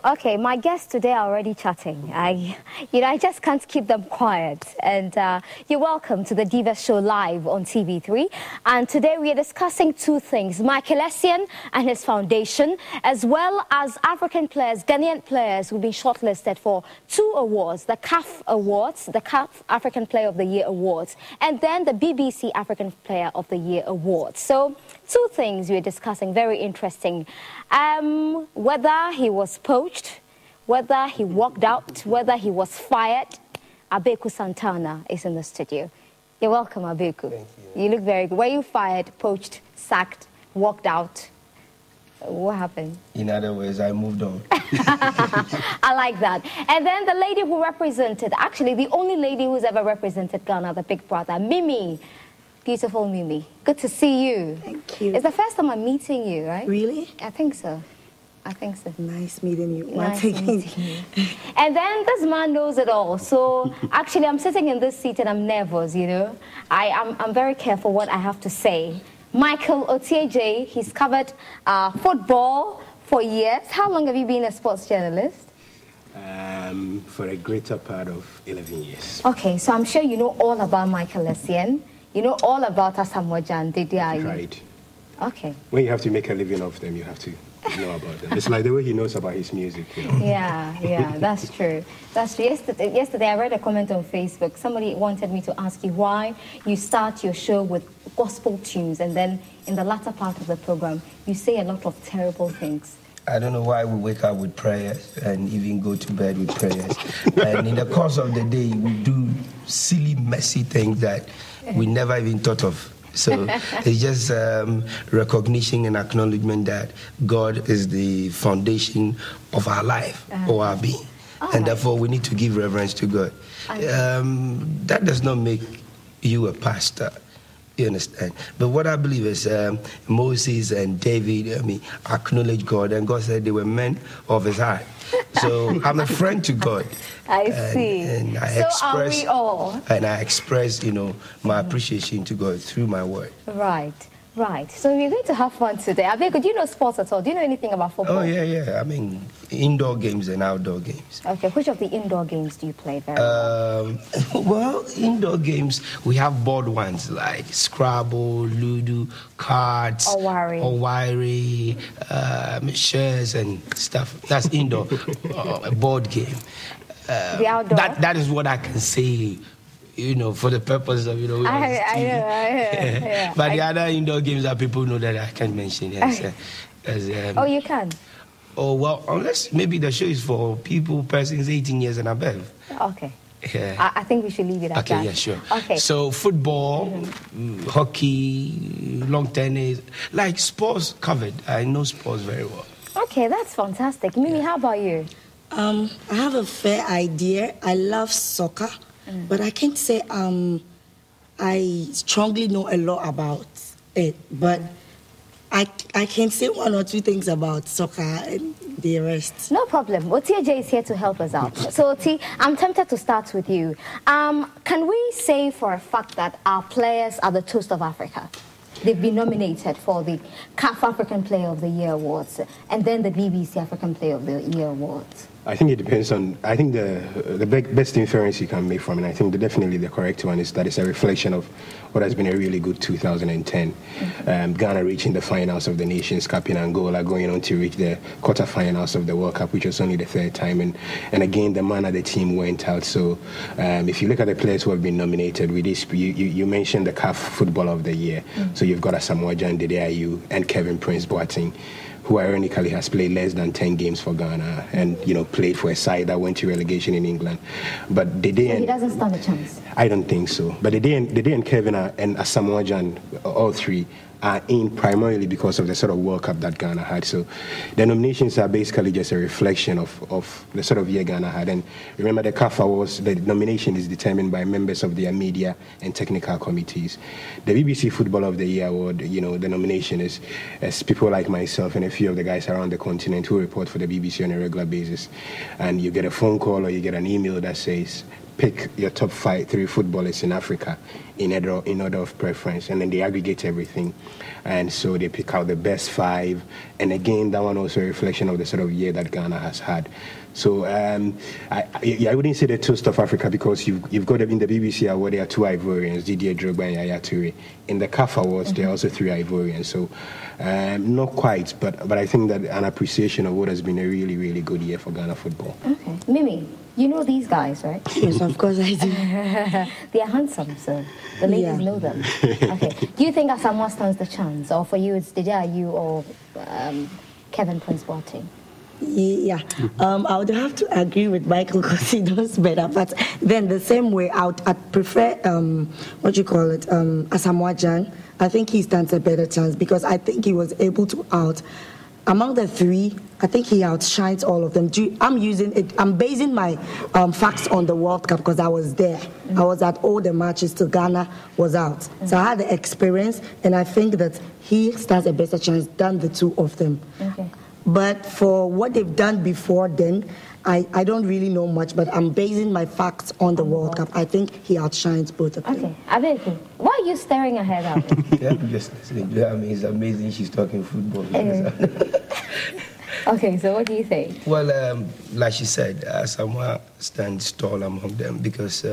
Okay, my guests today are already chatting. I just can't keep them quiet. And you're welcome to the Devas show live on TV3. And today we are discussing two things: Michael Essien and his foundation, as well as African players, Ghanaian players who've been shortlisted for 2 awards: the CAF Awards, the CAF African Player of the Year Awards, and then the BBC African Player of the Year Awards. So, two things we're discussing, very interesting. Whether he was poached, whether he walked out, whether he was fired. Abeiku Santana is in the studio. You're welcome, Abeiku. Thank you. You look very good. Were you fired, poached, sacked, walked out? What happened? In other words, I moved on. I like that. And then the lady who represented, actually the only lady who's ever represented Ghana, the Big Brother, Mimi. Beautiful Mimi. Good to see you. Thank you. It's the first time I'm meeting you, right? Really? I think so. I think so. Nice meeting you. Nice meeting you. And then this man knows it all. So actually, I'm sitting in this seat and I'm nervous, you know. I'm very careful what I have to say. Michael Otieje, he's covered football for years. How long have you been a sports journalist? For a greater part of 11 years. Okay, so I'm sure you know all about Michael Essien. You know all about Asamoah Gyan, Didiaye. Right. Okay. When you have to make a living off them, you have to know about them. It's like the way he knows about his music, you know. Yeah, that's true. That's true. Yesterday I read a comment on Facebook. Somebody wanted me to ask you why you start your show with gospel tunes and then in the latter part of the program you say a lot of terrible things. I don't know why we wake up with prayers and even go to bed with prayers. And in the course of the day, we do silly, messy things that we never even thought of. So it's just recognition and acknowledgement that God is the foundation of our life or our being. And therefore, we need to give reverence to God. That does not make you a pastor. You understand? But what I believe is Moses and David, acknowledge God, and God said they were men of his heart. So I'm a friend to God. I see. And I so express, are we all. And I express, my appreciation to God through my word. Right. Right. So we're going to have fun today. Abeiku, do you know sports at all? Do you know anything about football? Oh, yeah. Indoor games and outdoor games. Okay. Which of the indoor games do you play very well? Well, indoor games, we have board ones like Scrabble, Ludo, cards, Owari, shares and stuff. That's indoor, a board game. The outdoor? That is what I can say. For the purpose of, I But the other indoor games that people know that I can't mention. Yes. Oh, you can? Oh, well, unless maybe the show is for persons 18 years and above. Okay. Yeah. I think we should leave it at that. Okay, yeah, sure. Okay. So football, hockey, long tennis, like sports covered. I know sports very well. Okay, that's fantastic. Mimi, how about you? I have a fair idea. I love soccer. But I can't say I strongly know a lot about it. But I can say 1 or 2 things about soccer and the rest. No problem. Otieje is here to help us out. So, Oti, I'm tempted to start with you. Can we say for a fact that our players are the toast of Africa? They've been nominated for the CAF African Player of the Year Awards and then the BBC African Player of the Year Awards. I think it depends on, I think the best inference you can make from it, I think definitely the correct one is that it's a reflection of what has been a really good 2010. Ghana reaching the finals of the Nations Cup in Angola, going on to reach the quarterfinals of the World Cup, which was only the 3rd time. And again, the manner the team went out. So if you look at the players who have been nominated with this, you mentioned the CAF Footballer of the Year. So you've got Asamoah Gyan, Didiaye, and Kevin Prince Boateng, who ironically has played less than 10 games for Ghana and, played for a side that went to relegation in England. But the day so he doesn't stand a chance? I don't think so. But the day and Kevin and Asamoah Gyan, all 3, are in primarily because of the sort of World Cup that Ghana had. So the nominations are basically just a reflection of the sort of year Ghana had. And remember, the CAF Awards, the nomination is determined by members of their media and technical committees. The BBC Footballer of the Year Award, the nomination is people like myself and a few of the guys around the continent who report for the BBC on a regular basis. And you get a phone call or you get an email that says, pick your top 3 footballers in Africa in order of preference, and then they aggregate everything, and so they pick out the best 5. And again, that one also a reflection of the sort of year that Ghana has had. So I wouldn't say the toast of Africa, because you've got in the BBC award there are 2 Ivorians, Didier Drogba and Yaya Toure. In the CAF awards there are also 3 Ivorians. So not quite, but I think that an appreciation of what has been a really, really good year for Ghana football. Okay, Mimi, you know these guys, right? Yes, of course I do. They are handsome, so the ladies know them. Okay, do you think Asamoah stands the chance, or for you it's Didier or Kevin Prince Boateng? Yeah, I would have to agree with Michael because he knows better. But then the same way, I'd prefer Asamoah Gyan. I think he stands a better chance because I think he was able to among the 3. I think he outshines all of them. I'm basing my facts on the World Cup because I was there. I was at all the matches till Ghana was out. So I had the experience, and I think that he stands a better chance than the 2 of them. Okay. But for what they've done before then, I don't really know much, but I'm basing my facts on the World Cup. I think he outshines both of them. Okay, Abeiku, why are you staring her head out? Yeah, I'm just listening. Yeah, I mean, it's amazing she's talking football. Okay, so what do you think? Well, like she said, Asamoah stands tall among them because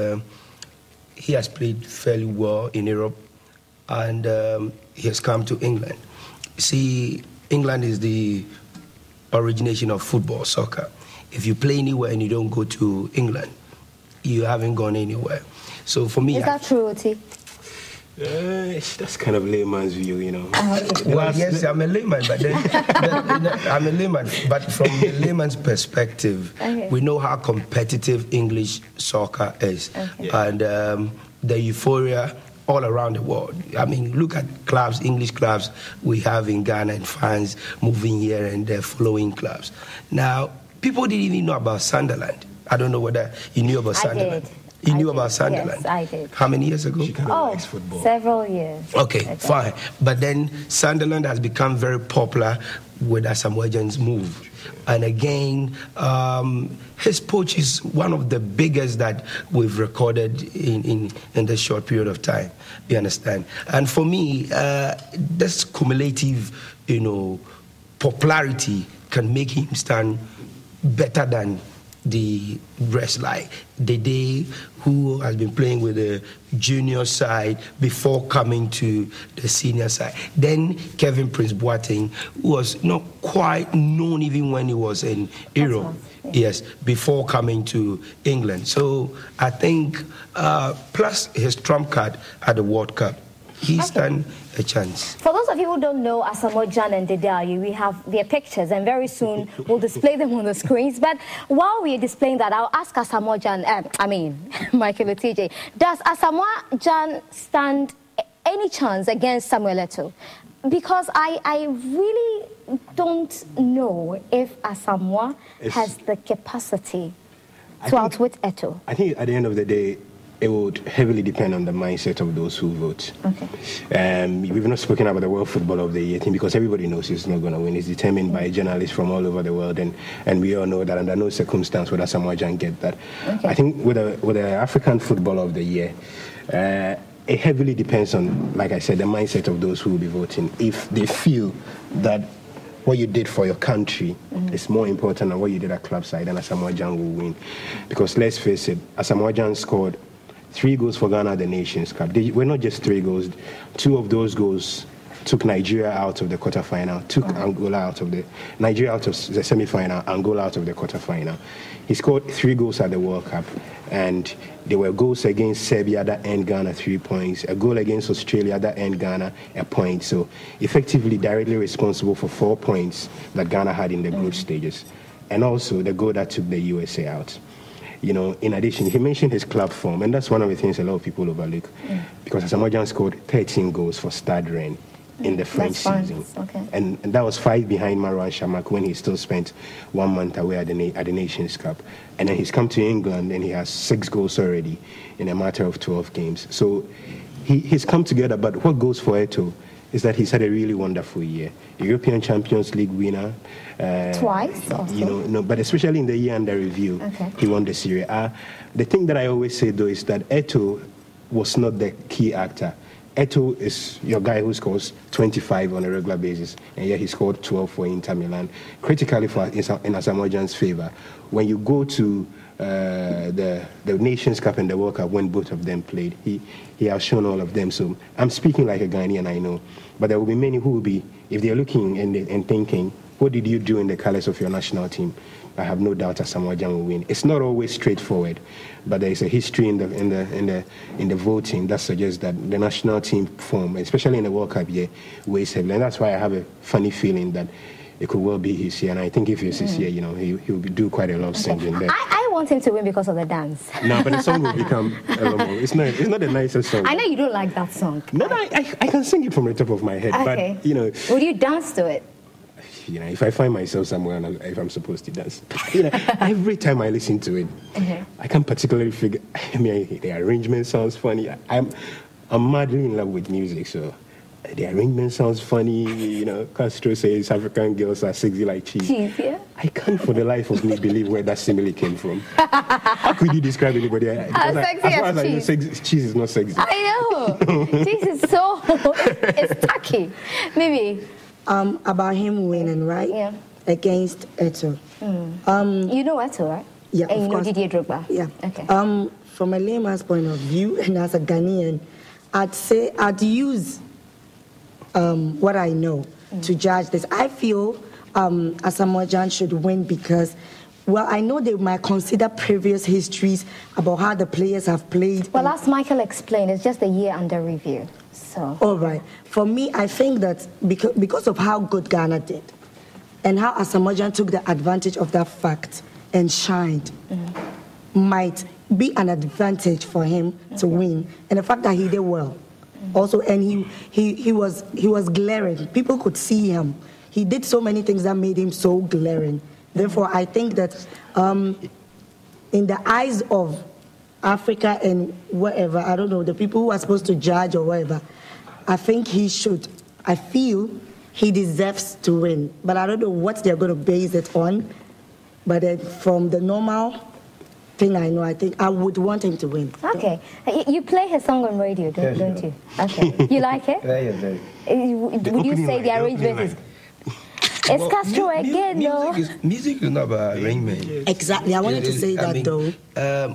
he has played fairly well in Europe, and he has come to England. See, England is the origination of football, soccer. If you play anywhere and you don't go to England, you haven't gone anywhere. So for me... Is that true, Oti? That's kind of layman's view, you know. Well, yes, I'm a layman, but then I'm a layman. But from the layman's perspective, we know how competitive English soccer is, and the euphoria all around the world. I mean, look at clubs, English clubs we have in Ghana, and fans moving here and there following clubs. Now, people didn't even know about Sunderland. I don't know whether you knew about Sunderland. I did. You knew about Sunderland? Yes, I did. How many years ago? She kind of likes football. Several years. Okay, fine. But then Sunderland has become very popular with Asamoah Gyan's move. And again, his poach is one of the biggest that we've recorded in this short period of time. You understand? And for me, this cumulative, popularity can make him stand better than the rest, like Dede, who has been playing with the junior side before coming to the senior side. Then Kevin Prince Boateng, who was not quite known even when he was in Europe. Yes, before coming to England. So I think, plus his trump card at the World Cup, he stands a chance. For those of you who don't know Asamoah Gyan and Dede, we have their pictures, and very soon we'll display them on the screens. But while we're displaying that, I'll ask Asamoah Gyan, Michael TJ, does Asamoah Gyan stand any chance against Samuel Eto'o? Because I really don't know if Asamoah has the capacity to outwit Eto'o. I think at the end of the day, it would heavily depend on the mindset of those who vote. Okay. We've not spoken about the World Football of the Year thing because everybody knows it's not going to win. It's determined by journalists from all over the world, and we all know that under no circumstance would Asamoah Gyan get that. Okay. I think with the African Football of the Year, it heavily depends on, like I said, the mindset of those who will be voting. If they feel that what you did for your country is more important than what you did at club side, then Asamoah Gyan will win. Because let's face it, Asamoah Gyan scored 3 goals for Ghana at the Nations Cup. They were not just 3 goals. 2 of those goals took Nigeria out of the quarterfinal, took Angola out of Nigeria out of the semi-final, Angola out of the quarterfinal. He scored 3 goals at the World Cup, and there were goals against Serbia that earned Ghana 3 points, a goal against Australia that earned Ghana a point. So effectively directly responsible for 4 points that Ghana had in the group stages, and also the goal that took the USA out. In addition, he mentioned his club form, and that's one of the things a lot of people overlook, because Asamoah Gyan scored 13 goals for Stade Rennes in the French season. Okay. And that was 5 behind Marouane Chamakh when he still spent 1 month away at the Nations Cup. And then he's come to England and he has 6 goals already in a matter of 12 games. So he's come together, but what goes for Eto'o is that he's had a really wonderful year. European Champions League winner. Twice also. But especially in the year under review, he won the Serie A. The thing that I always say, though, is that Eto'o was not the key actor. Eto'o is your guy who scores 25 on a regular basis, and yet he scored 12 for Inter Milan. Critically for in Asamoah Gyan's favor, when you go to the Nations Cup and the World Cup, when both of them played, he has shown all of them. So I'm speaking like a Ghanaian, I know, but there will be many who will be, if they're looking and thinking, what did you do in the colors of your national team? I have no doubt Asamoah Gyan will win. It's not always straightforward, but there is a history in the voting that suggests that the national team form, especially in the World Cup year, weighs heavily. And that's why I have a funny feeling that it could well be his year. And I think if it's his year, he will do quite a lot of singing there. I want him to win because of the dance. No, but the song will become a lot more. It's not the nicest song. I know you don't like that song. No, I can sing it from the top of my head, okay. But Would you dance to it? If I find myself somewhere and if I'm supposed to dance, every time I listen to it, I can't particularly figure. The arrangement sounds funny. I'm madly in love with music, so the arrangement sounds funny. Castro says African girls are sexy like cheese. Cheese, yeah. I can't for the life of me believe where that simile came from. How could you describe anybody? Sexy as far as cheese. I know, cheese is not sexy. I know. Cheese is so it's tacky. Maybe. About him winning, right? Yeah. Against Eto'o. You know Eto'o, right? Yeah, and you know course. Didier Drogba? Yeah. Okay. From a layman's point of view, and as a Ghanaian, I'd say I'd use what I know to judge this. I feel Asamoah Gyan should win because, well, I know they might consider previous histories about how the players have played. Well, as Michael explained, it's just a year under review. So. All right. For me, I think that because of how good Ghana did and how Asamoah Gyan took the advantage of that fact and shined, might be an advantage for him to win. And the fact that he did well. Also, and he was glaring. People could see him. He did so many things that made him so glaring. Therefore, I think that in the eyes of Africa and whatever, I don't know, the people who are supposed to judge or whatever, I think he should. I feel he deserves to win. But I don't know what they're going to base it on. But from the normal thing I know, I think I would want him to win. Okay. You play his song on radio, don't you? Okay. You like it? Very. Would you say the arrangement is... It's Castro again, though. Music is not about arrangement. Exactly. I wanted to say that, though.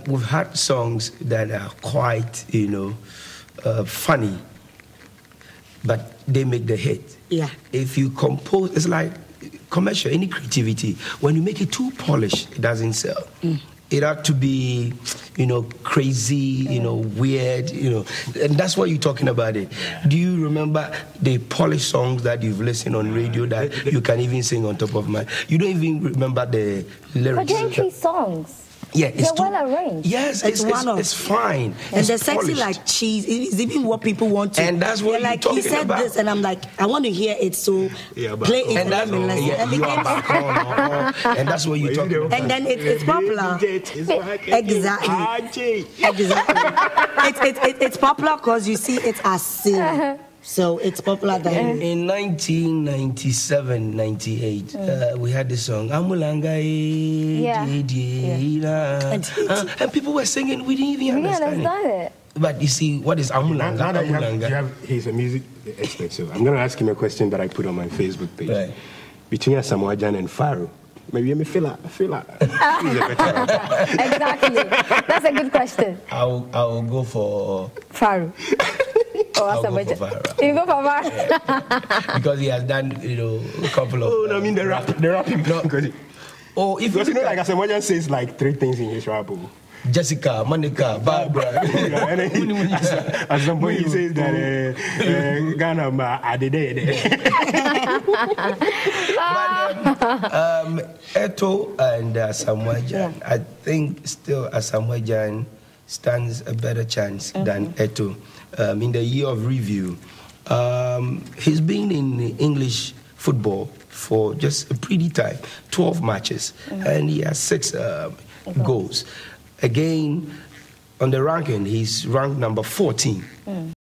We've had songs that are quite, funny, but they make the hit. Yeah. If you compose, it's like commercial, any creativity. When you make it too polished, it doesn't sell. It had to be, crazy, weird, and that's what you're talking about it. Do you remember the polished songs that you've listened on radio that you can even sing on top of my... You don't even remember the lyrics. Legendary songs. Yeah, they're well arranged. Yes, it's fine. And it's the sexy polished. Like cheese is even what people want to. And that's what like you're he talking said about. this, and I'm like, I want to hear it, so play it. And that's and that's what you're talking about. And then it's popular. Exactly. It's popular because you see it as sin. So it's popular then. In 1997, 98, we had the song Amulanga. And people were singing, we didn't even understand it. But you see, what is Amulanga? He's a music expert, so I'm going to ask him a question that I put on my Facebook page. Right. Between Asamoah Gyan and Pharaoh, maybe you may feel like. Exactly. That's a good question. I'll go for Pharaoh. I'll go for Pharaoh. You go for Pharaoh. Because he has done, a couple of... Oh, no, I mean the rapping. No. If you know, like Asamoah Gyan says like 3 things in his rap. Jessica, Monica, Barbara. And then at some point he says that Ghana, are they there? Eto'o and Asamoah Gyan. I think still Asamoah Gyan stands a better chance than Eto'o. In the year of review, he's been in English football for just a pretty time, 12 matches, and he has 6 goals. Again, on the ranking, he's ranked number 14.